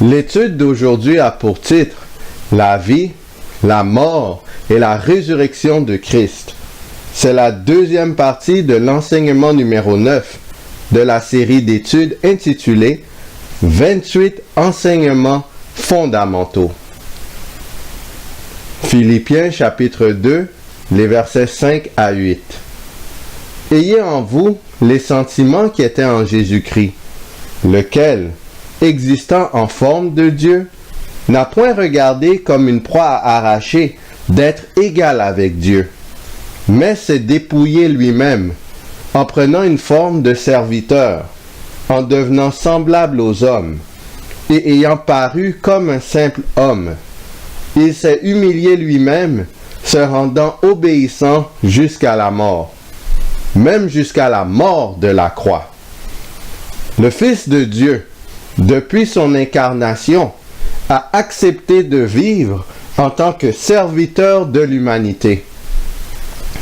L'étude d'aujourd'hui a pour titre La vie, la mort et la résurrection de Christ. C'est la deuxième partie de l'enseignement numéro 9 de la série d'études intitulée 28 enseignements fondamentaux. Philippiens chapitre 2, les versets 5 à 8. Ayez en vous les sentiments qui étaient en Jésus-Christ, lequel, existant en forme de Dieu, n'a point regardé comme une proie à arracher d'être égal avec Dieu, mais s'est dépouillé lui-même, en prenant une forme de serviteur, en devenant semblable aux hommes, et ayant paru comme un simple homme. Il s'est humilié lui-même, se rendant obéissant jusqu'à la mort, même jusqu'à la mort de la croix. Le Fils de Dieu, depuis son incarnation, a accepté de vivre en tant que serviteur de l'humanité.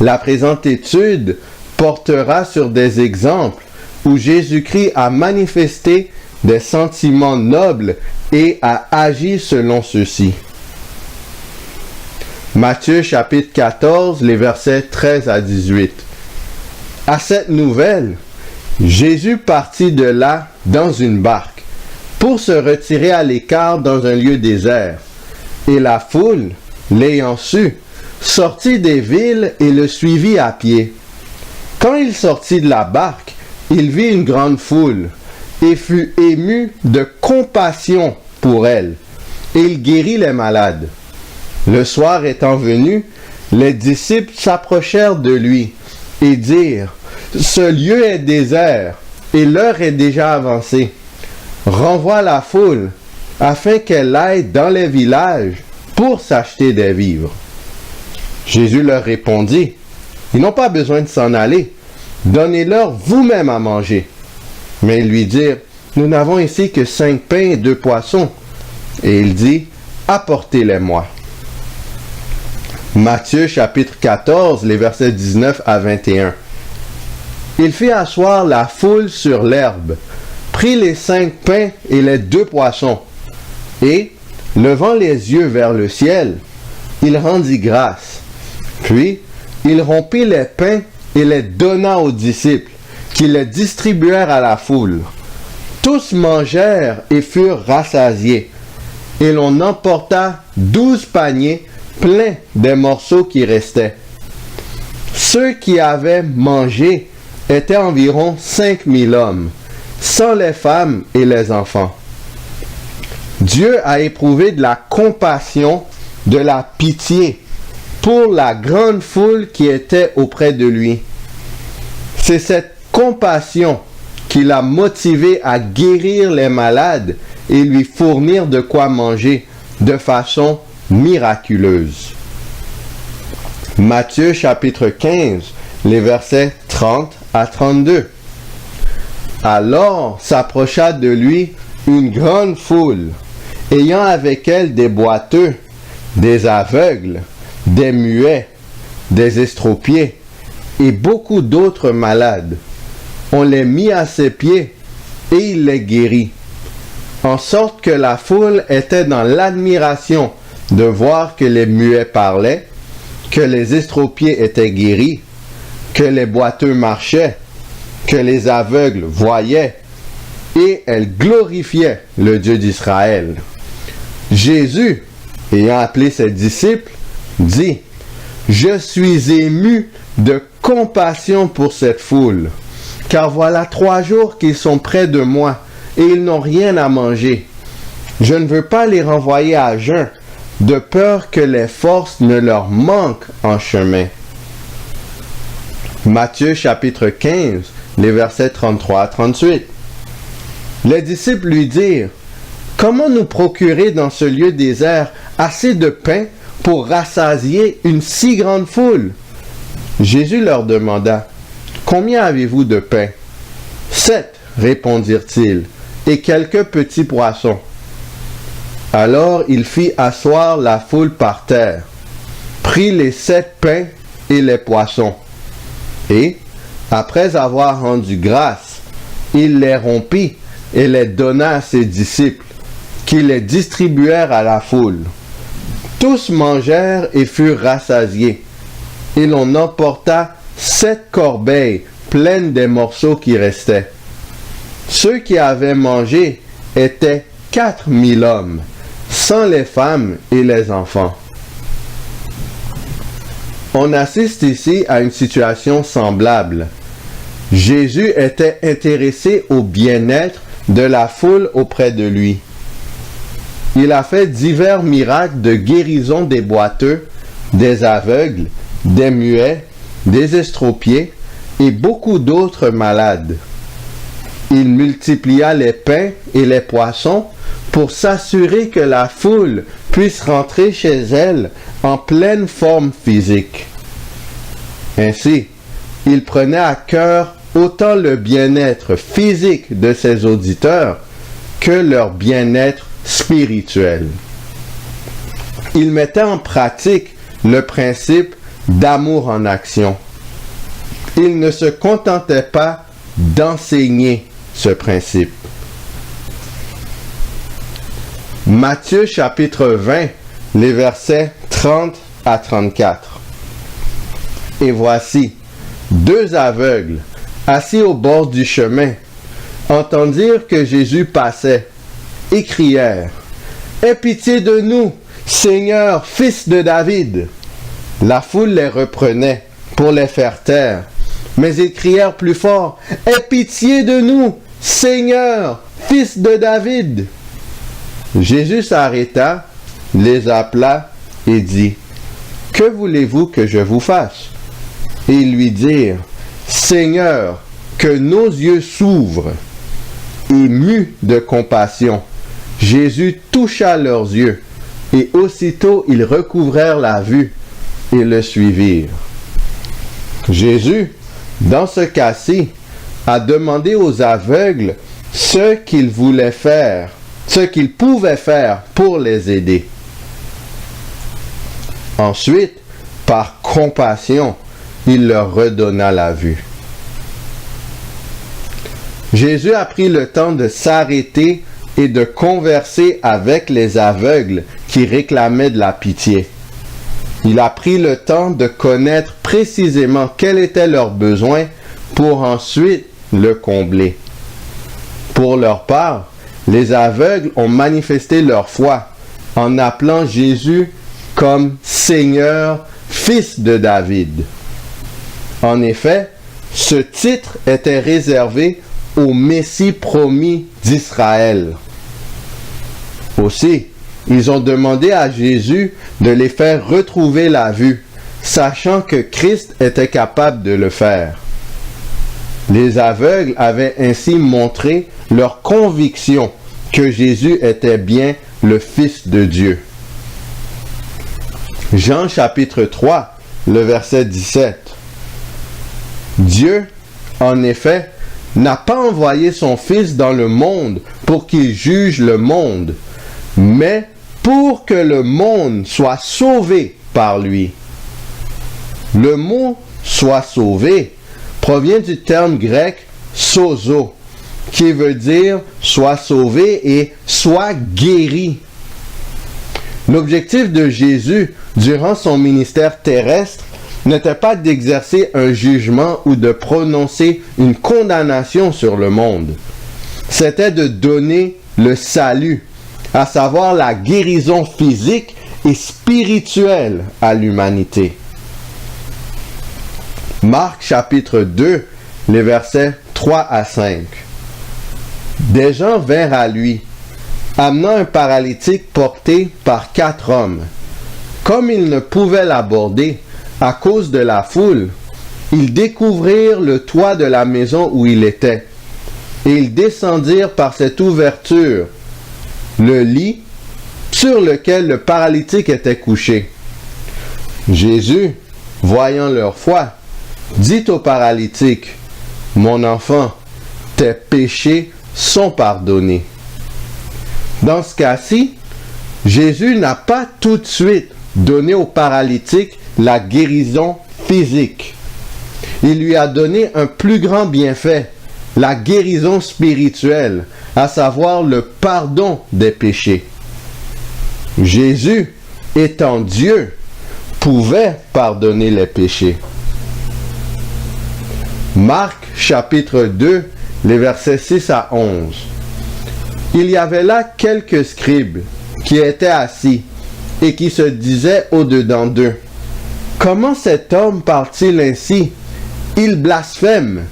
La présente étude portera sur des exemples où Jésus-Christ a manifesté des sentiments nobles et a agi selon ceux-ci. Matthieu chapitre 14, les versets 13 à 18. À cette nouvelle, Jésus partit de là dans une barque pour se retirer à l'écart dans un lieu désert. Et la foule, l'ayant su, sortit des villes et le suivit à pied. Quand il sortit de la barque, il vit une grande foule et fut ému de compassion pour elle, et il guérit les malades. Le soir étant venu, les disciples s'approchèrent de lui et dirent : « Ce lieu est désert et l'heure est déjà avancée. Renvoie la foule afin qu'elle aille dans les villages pour s'acheter des vivres. » Jésus leur répondit : « Ils n'ont pas besoin de s'en aller. Donnez-leur vous-même à manger. » Mais ils lui dirent : « Nous n'avons ici que 5 pains et 2 poissons. » Et il dit : « Apportez-les-moi. » Matthieu chapitre 14, les versets 19 à 21. Il fit asseoir la foule sur l'herbe, prit les 5 pains et les 2 poissons, et, levant les yeux vers le ciel, il rendit grâce. Puis, il rompit les pains et les donna aux disciples, qui les distribuèrent à la foule. Tous mangèrent et furent rassasiés, et l'on emporta 12 paniers pleins des morceaux qui restaient. Ceux qui avaient mangé étaient environ 5000 hommes, sans les femmes et les enfants. Dieu a éprouvé de la compassion, de la pitié pour la grande foule qui était auprès de lui. C'est cette compassion qui l'a motivé à guérir les malades et lui fournir de quoi manger de façon miraculeuse. Matthieu chapitre 15, les versets 30 à 32. Alors s'approcha de lui une grande foule, ayant avec elle des boiteux, des aveugles, des muets, des estropiés et beaucoup d'autres malades. On les mit à ses pieds et il les guérit, en sorte que la foule était dans l'admiration de voir que les muets parlaient, que les estropiés étaient guéris, que les boiteux marchaient, que les aveugles voyaient, et elle glorifiait le Dieu d'Israël. Jésus, ayant appelé ses disciples, dit : « Je suis ému de compassion pour cette foule, car voilà 3 jours qu'ils sont près de moi, et ils n'ont rien à manger. Je ne veux pas les renvoyer à jeun, de peur que les forces ne leur manquent en chemin. » Matthieu chapitre 15, les versets 33 à 38. Les disciples lui dirent : « Comment nous procurer dans ce lieu désert assez de pain pour rassasier une si grande foule ? » Jésus leur demanda : « Combien avez-vous de pain ? » « 7, répondirent-ils, et quelques petits poissons. » Alors il fit asseoir la foule par terre, prit les 7 pains et les poissons, et, après avoir rendu grâce, il les rompit et les donna à ses disciples, qu'ils les distribuèrent à la foule. Tous mangèrent et furent rassasiés, et l'on emporta 7 corbeilles pleines des morceaux qui restaient. Ceux qui avaient mangé étaient 4000 hommes, sans les femmes et les enfants. On assiste ici à une situation semblable. Jésus était intéressé au bien-être de la foule auprès de lui. Il a fait divers miracles de guérison des boiteux, des aveugles, des muets, des estropiés et beaucoup d'autres malades. Il multiplia les pains et les poissons pour s'assurer que la foule puisse rentrer chez elle en pleine forme physique. Ainsi, il prenait à cœur autant le bien-être physique de ses auditeurs que leur bien-être spirituel. Il mettait en pratique le principe d'amour en action. Il ne se contentait pas d'enseigner ce principe. Matthieu chapitre 20, les versets 30 à 34. Et voici, 2 aveugles, assis au bord du chemin, entendirent que Jésus passait, et crièrent, « Aie pitié de nous, Seigneur, fils de David !» La foule les reprenait pour les faire taire, mais ils crièrent plus fort, « Aie pitié de nous, Seigneur, fils de David !» Jésus s'arrêta, les appela et dit, « Que voulez-vous que je vous fasse ?» Et ils lui dirent, « Seigneur, que nos yeux s'ouvrent. » Ému de compassion, Jésus toucha leurs yeux, et aussitôt ils recouvrèrent la vue et le suivirent. Jésus, dans ce cas-ci, a demandé aux aveugles ce qu'ils voulaient faire, ce qu'ils pouvaient faire pour les aider. Ensuite, par compassion, il leur redonna la vue. Jésus a pris le temps de s'arrêter et de converser avec les aveugles qui réclamaient de la pitié. Il a pris le temps de connaître précisément quels étaient leurs besoins pour ensuite le combler. Pour leur part, les aveugles ont manifesté leur foi en appelant Jésus comme Seigneur, fils de David. En effet, ce titre était réservé au Messie promis d'Israël. Aussi, ils ont demandé à Jésus de les faire retrouver la vue, sachant que Christ était capable de le faire. Les aveugles avaient ainsi montré leur conviction que Jésus était bien le Fils de Dieu. Jean chapitre 3, le verset 17. Dieu, en effet, n'a pas envoyé son Fils dans le monde pour qu'il juge le monde, mais pour que le monde soit sauvé par lui. Le mot « soit sauvé » provient du terme grec « sozo », qui veut dire « soit sauvé » et « soit guéri ». L'objectif de Jésus durant son ministère terrestre n'était pas d'exercer un jugement ou de prononcer une condamnation sur le monde. C'était de donner le salut, à savoir la guérison physique et spirituelle à l'humanité. Marc chapitre 2, les versets 3 à 5. Des gens vinrent à lui, amenant un paralytique porté par 4 hommes. Comme ils ne pouvaient l'aborder à cause de la foule, ils découvrirent le toit de la maison où il était, et ils descendirent par cette ouverture le lit sur lequel le paralytique était couché. Jésus, voyant leur foi, dit au paralytique, « Mon enfant, tes péchés sont pardonnés. » Dans ce cas-ci, Jésus n'a pas tout de suite donné au paralytique la guérison physique. Il lui a donné un plus grand bienfait, la guérison spirituelle, à savoir le pardon des péchés. Jésus, étant Dieu, pouvait pardonner les péchés. Marc chapitre 2, les versets 6 à 11. Il y avait là quelques scribes qui étaient assis et qui se disaient au-dedans d'eux: comment cet homme parle-t-il ainsi? Il blasphème.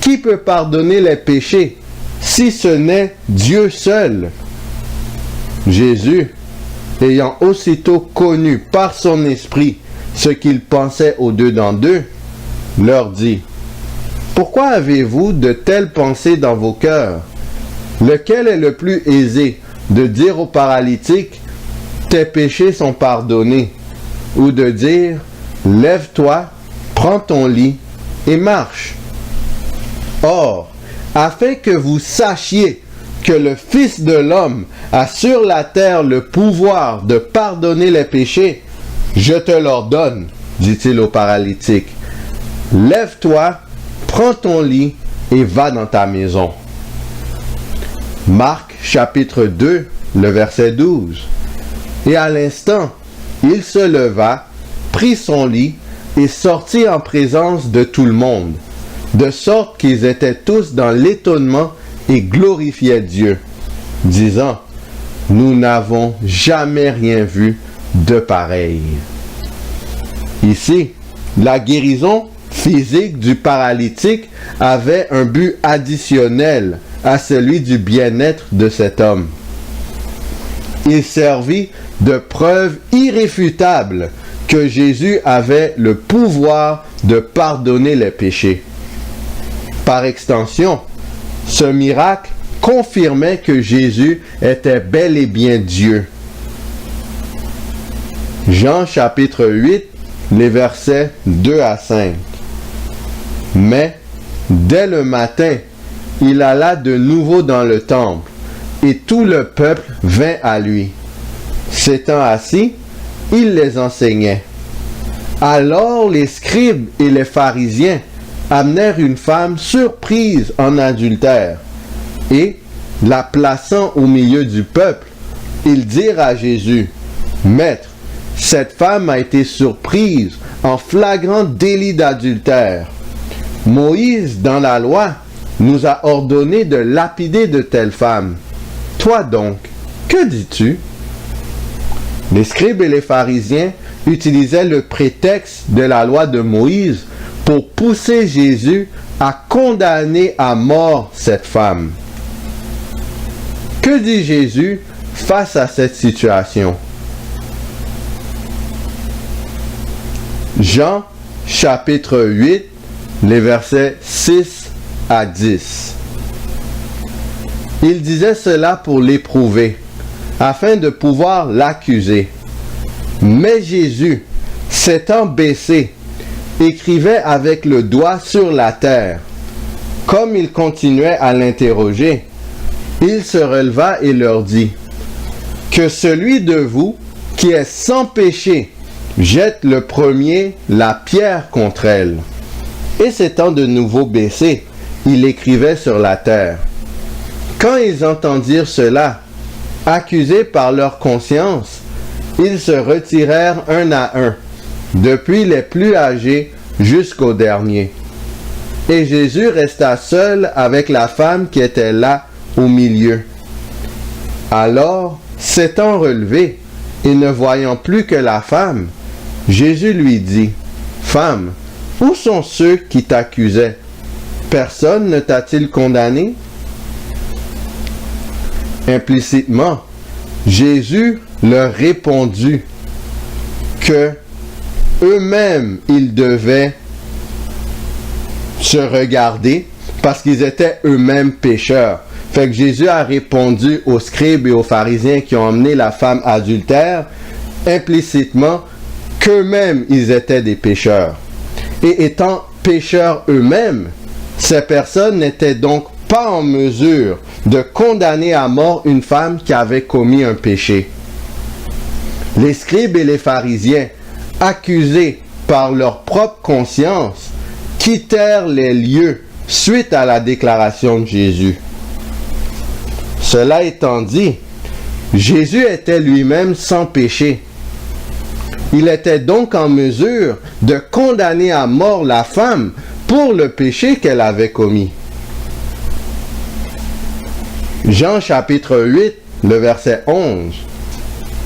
Qui peut pardonner les péchés si ce n'est Dieu seul? Jésus, ayant aussitôt connu par son esprit ce qu'ils pensaient au-dedans d'eux, leur dit: pourquoi avez-vous de telles pensées dans vos cœurs? Lequel est le plus aisé de dire au paralytique: tes péchés sont pardonnés, ou de dire: lève-toi, prends ton lit et marche? Or, afin que vous sachiez que le Fils de l'homme a sur la terre le pouvoir de pardonner les péchés, je te l'ordonne, dit-il au paralytique, lève-toi, prends ton lit et va dans ta maison. Marc chapitre 2, le verset 12. Et à l'instant, il se leva, prit son lit et sortit en présence de tout le monde, de sorte qu'ils étaient tous dans l'étonnement et glorifiaient Dieu, disant: nous n'avons jamais rien vu de pareil. Ici, la guérison physique du paralytique avait un but additionnel à celui du bien-être de cet homme. Il servit de preuve irréfutable que Jésus avait le pouvoir de pardonner les péchés. Par extension, ce miracle confirmait que Jésus était bel et bien Dieu. Jean chapitre 8, les versets 2 à 5. Mais, dès le matin, il alla de nouveau dans le temple, et tout le peuple vint à lui. S'étant assis, il les enseignait. Alors les scribes et les pharisiens amenèrent une femme surprise en adultère, et, la plaçant au milieu du peuple, ils dirent à Jésus: Maître, cette femme a été surprise en flagrant délit d'adultère. Moïse, dans la loi, nous a ordonné de lapider de telles femmes. Toi donc, que dis-tu? Les scribes et les pharisiens utilisaient le prétexte de la loi de Moïse pour pousser Jésus à condamner à mort cette femme. Que dit Jésus face à cette situation? Jean chapitre 8, les versets 6 à 10. Il disait cela pour l'éprouver, afin de pouvoir l'accuser. Mais Jésus, s'étant baissé, écrivait avec le doigt sur la terre. Comme il continuait à l'interroger, il se releva et leur dit: Que celui de vous qui est sans péché jette le premier la pierre contre elle. Et s'étant de nouveau baissé, il écrivait sur la terre. Quand ils entendirent cela, accusés par leur conscience, ils se retirèrent un à un, depuis les plus âgés jusqu'au dernier. Et Jésus resta seul avec la femme qui était là au milieu. Alors, s'étant relevé et ne voyant plus que la femme, Jésus lui dit: Femme, où sont ceux qui t'accusaient? Personne ne t'a-t-il condamné? Implicitement, Jésus leur répondit que eux-mêmes ils devaient se regarder parce qu'ils étaient eux-mêmes pécheurs. Fait que Jésus a répondu aux scribes et aux pharisiens qui ont emmené la femme adultère implicitement qu'eux-mêmes ils étaient des pécheurs. Et étant pécheurs eux-mêmes, ces personnes n'étaient donc pas en mesure de condamner à mort une femme qui avait commis un péché. Les scribes et les pharisiens, accusés par leur propre conscience, quittèrent les lieux suite à la déclaration de Jésus. Cela étant dit, Jésus était lui-même sans péché. Il était donc en mesure de condamner à mort la femme pour le péché qu'elle avait commis. Jean chapitre 8, le verset 11.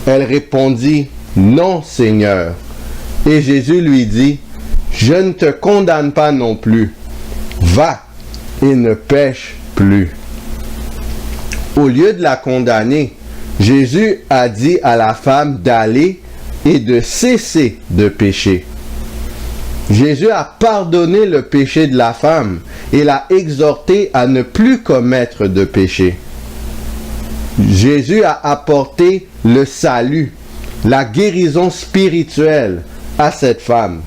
Elle répondit, « Non, Seigneur. » Et Jésus lui dit, « Je ne te condamne pas non plus. Va et ne pêche plus. » Au lieu de la condamner, Jésus a dit à la femme d'aller et de cesser de pécher. Jésus a pardonné le péché de la femme et l'a exhorté à ne plus commettre de péché. Jésus a apporté le salut, la guérison spirituelle à cette femme.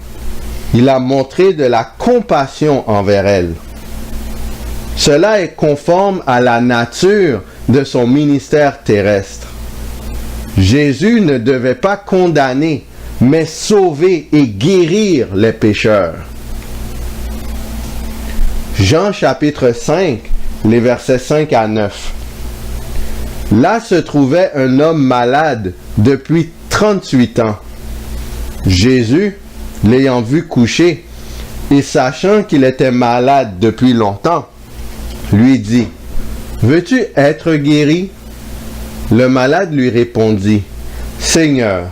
Il a montré de la compassion envers elle. Cela est conforme à la nature de son ministère terrestre. Jésus ne devait pas condamner, mais sauver et guérir les pécheurs. Jean chapitre 5, les versets 5 à 9. Là se trouvait un homme malade depuis 38 ans. Jésus, l'ayant vu coucher, et sachant qu'il était malade depuis longtemps, lui dit, « Veux-tu être guéri ?» Le malade lui répondit, « Seigneur,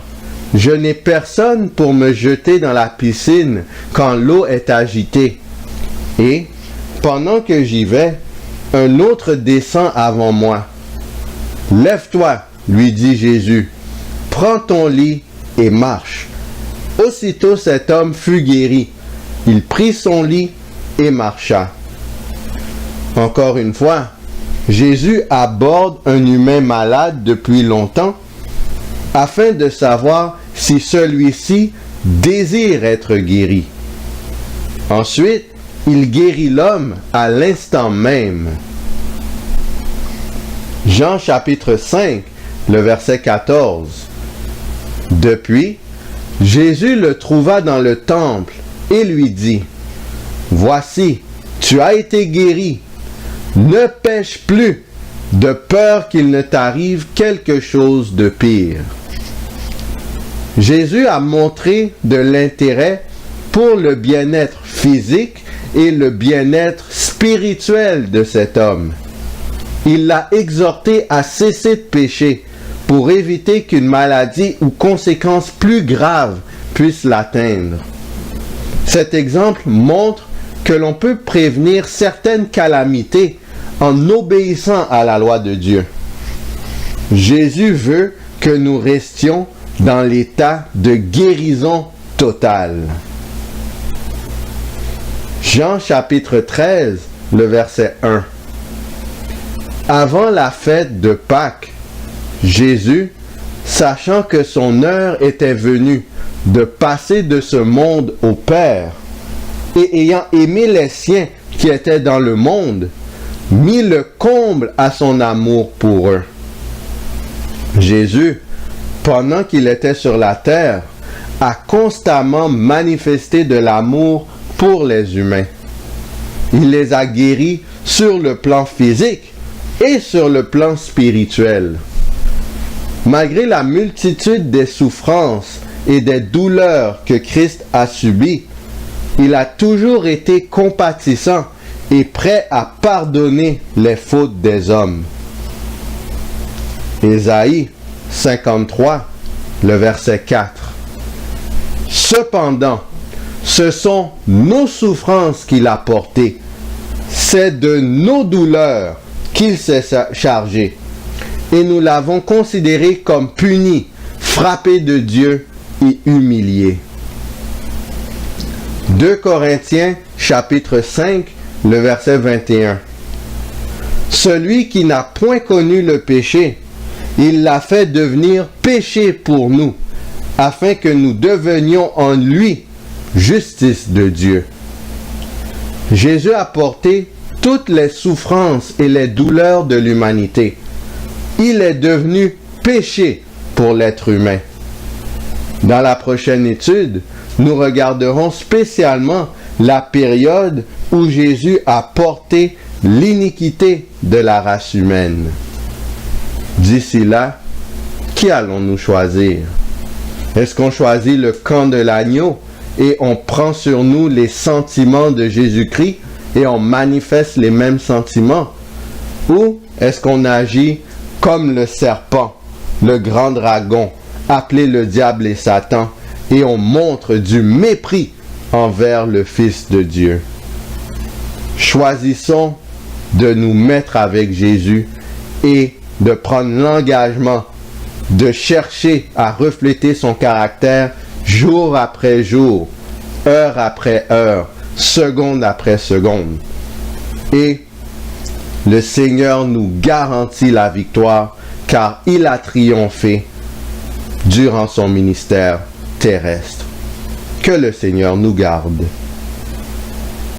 je n'ai personne pour me jeter dans la piscine quand l'eau est agitée. Et, pendant que j'y vais, un autre descend avant moi. Lève-toi, lui dit Jésus, prends ton lit et marche. Aussitôt cet homme fut guéri. Il prit son lit et marcha. » Encore une fois, Jésus aborde un humain malade depuis longtemps afin de savoir si celui-ci désire être guéri. Ensuite, il guérit l'homme à l'instant même. Jean chapitre 5, le verset 14. Depuis, Jésus le trouva dans le temple et lui dit, « Voici, tu as été guéri. Ne pêche plus, de peur qu'il ne t'arrive quelque chose de pire. » Jésus a montré de l'intérêt pour le bien-être physique et le bien-être spirituel de cet homme. Il l'a exhorté à cesser de pécher pour éviter qu'une maladie ou conséquence plus grave puisse l'atteindre. Cet exemple montre que l'on peut prévenir certaines calamités en obéissant à la loi de Dieu. Jésus veut que nous restions dans l'état de guérison totale. Jean chapitre 13, le verset 1. Avant la fête de Pâques, Jésus, sachant que son heure était venue de passer de ce monde au Père, et ayant aimé les siens qui étaient dans le monde, mit le comble à son amour pour eux. Jésus, pendant qu'il était sur la terre, a constamment manifesté de l'amour pour les humains. Il les a guéris sur le plan physique et sur le plan spirituel. Malgré la multitude des souffrances et des douleurs que Christ a subies, il a toujours été compatissant et prêt à pardonner les fautes des hommes. Ésaïe 53, le verset 4. Cependant, ce sont nos souffrances qu'il a portées. C'est de nos douleurs qu'il s'est chargé. Et nous l'avons considéré comme puni, frappé de Dieu et humilié. 2 Corinthiens chapitre 5, le verset 21. Celui qui n'a point connu le péché, il l'a fait devenir péché pour nous, afin que nous devenions en lui justice de Dieu. Jésus a porté toutes les souffrances et les douleurs de l'humanité. Il est devenu péché pour l'être humain. Dans la prochaine étude, nous regarderons spécialement la période où Jésus a porté l'iniquité de la race humaine. D'ici là, qui allons-nous choisir? Est-ce qu'on choisit le camp de l'agneau et on prend sur nous les sentiments de Jésus-Christ et on manifeste les mêmes sentiments? Ou est-ce qu'on agit comme le serpent, le grand dragon, appelé le diable et Satan, et on montre du mépris envers le Fils de Dieu? Choisissons de nous mettre avec Jésus et de prendre l'engagement de chercher à refléter son caractère jour après jour, heure après heure, seconde après seconde. Et le Seigneur nous garantit la victoire car il a triomphé durant son ministère terrestre. Que le Seigneur nous garde.